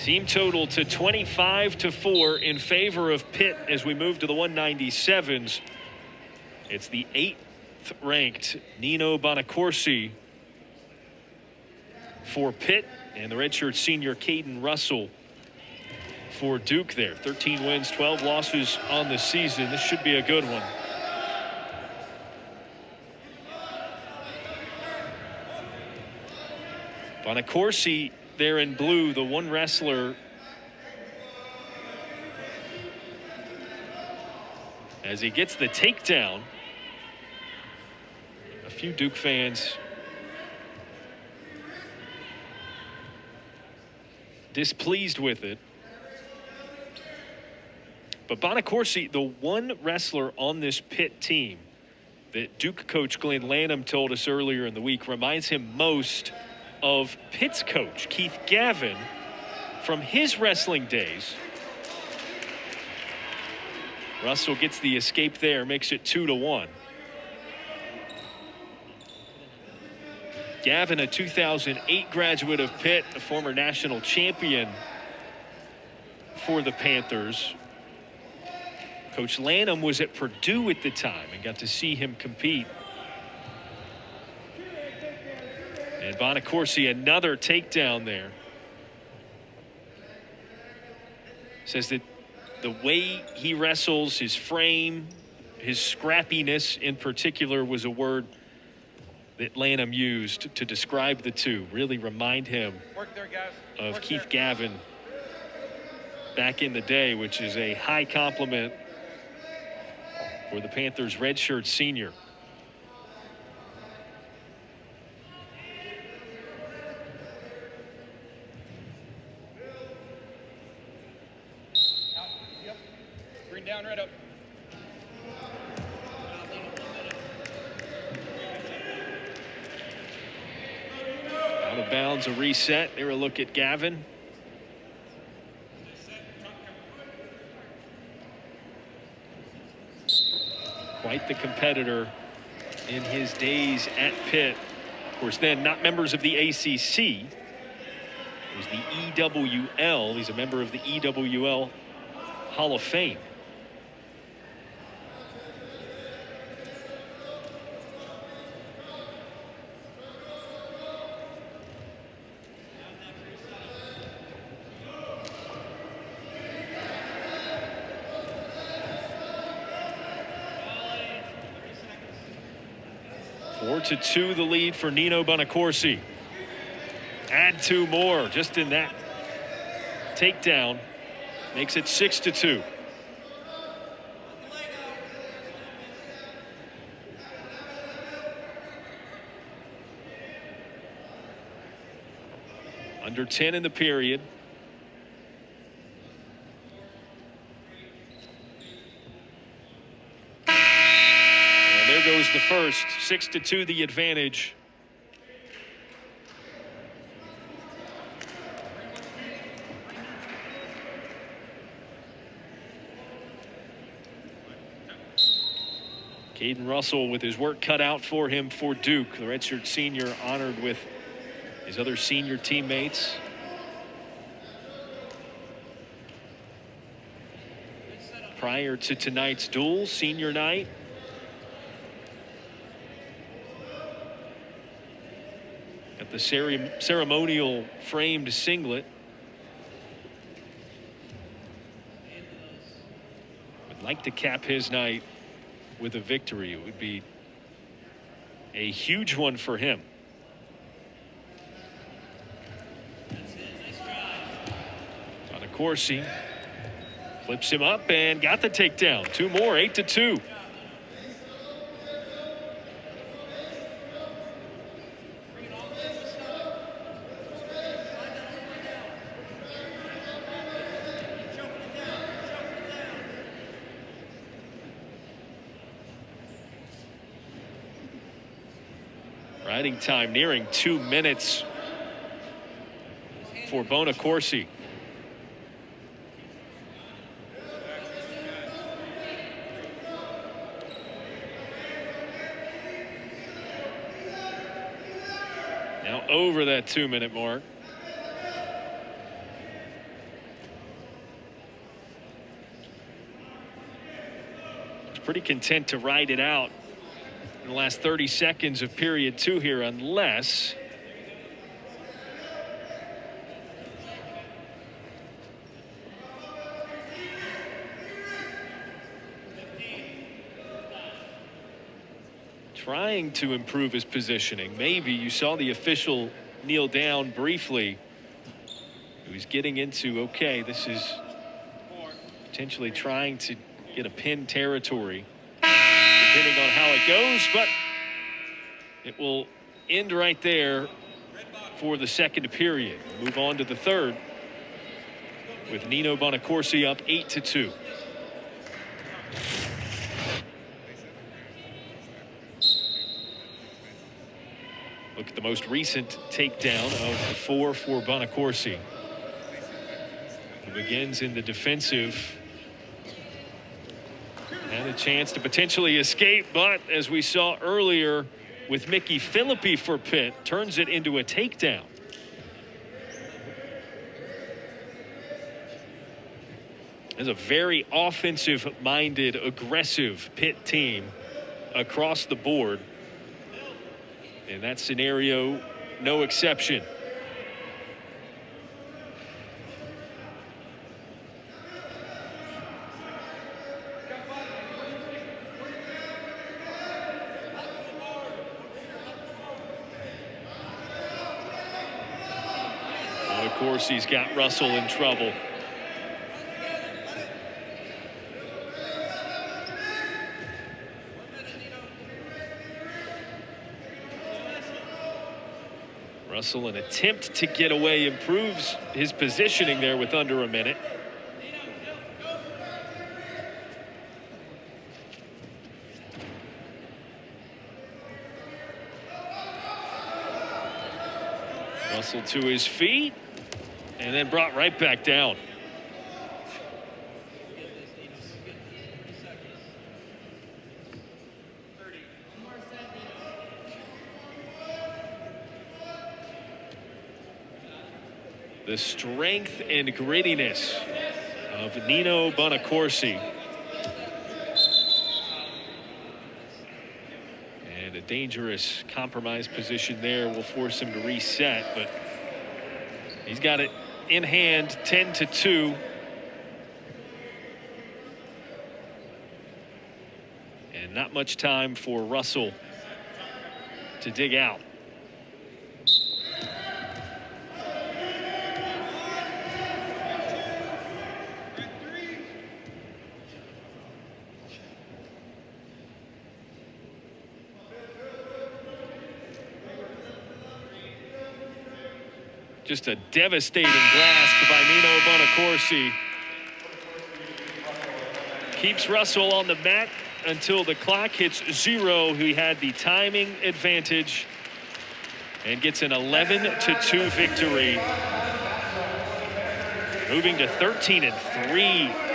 Team total to 25-4 in favor of Pitt as we move to the 197s. It's the 8th ranked Nino Bonaccorsi for Pitt and the redshirt senior Kaden Russell for Duke there. 13 wins, 12 losses on the season. This should be a good one. Bonaccorsi there in blue, the one wrestler as he gets the takedown. A few Duke fans displeased with it. But Bonaccorsi, the one wrestler on this Pitt team that Duke coach Glenn Lanham told us earlier in the week reminds him most of Pitt's coach, Keith Gavin, from his wrestling days. Russell gets the escape there, makes it 2-1. Gavin, a 2008 graduate of Pitt, a former national champion for the Panthers. Coach Lanham was at Purdue at the time and got to see him compete. And Bonaccorsi, another takedown there. Says that the way he wrestles, his frame, his scrappiness in particular was a word that Lanham used to describe the two. Really remind him of Keith Gavin back in the day, which is a high compliment for the Panthers redshirt senior. Down, right up. Out of bounds, a reset. There a look at Gavin. Quite the competitor in his days at Pitt. Of course, then not members of the ACC. It was the EWL. He's a member of the EWL Hall of Fame. Four to 2 the lead for Nino Bonaccorsi. Add 2 more just in that takedown. Makes it 6-2. Under 10 in the period. There goes the first. 6-2 the advantage. Kaden Russell with his work cut out for him for Duke. The redshirt senior honored with his other senior teammates. Prior to tonight's duel, senior night. Got the ceremonial framed singlet. Would like to cap his night with a victory. It would be a huge one for him. Bonaccorsi flips him up and got the takedown. 2 more, 8-2. Riding time nearing 2 minutes for Bonaccorsi. Now over that 2-minute mark. pretty content to ride it out in the last 30 seconds of period 2 here, unless trying to improve his positioning. Maybe you saw the official kneel down briefly. He was getting into, okay, this is potentially trying to get a pin territory, depending on how it goes, but it will end right there for the second period. Move on to the third with Nino Bonaccorsi up 8-2. Look at the most recent takedown of the 4 for Bonaccorsi. He begins in the defensive. Had a chance to potentially escape, but as we saw earlier with Mickey Philippi for Pitt, turns it into a takedown. There's a very offensive-minded, aggressive Pitt team across the board. In that scenario, no exception. Of course, he's got Russell in trouble. Russell, an attempt to get away, improves his positioning there with under a minute. Russell to his feet and then brought right back down. The strength and grittiness of Nino Bonaccorsi. And a dangerous compromise position there will force him to reset, but he's got it in hand, 10-2. And not much time for Russell to dig out. Just a devastating grasp by Nino Bonaccorsi. Keeps Russell on the mat until the clock hits 0. He had the timing advantage and gets an 11-2 victory. Moving to 13-3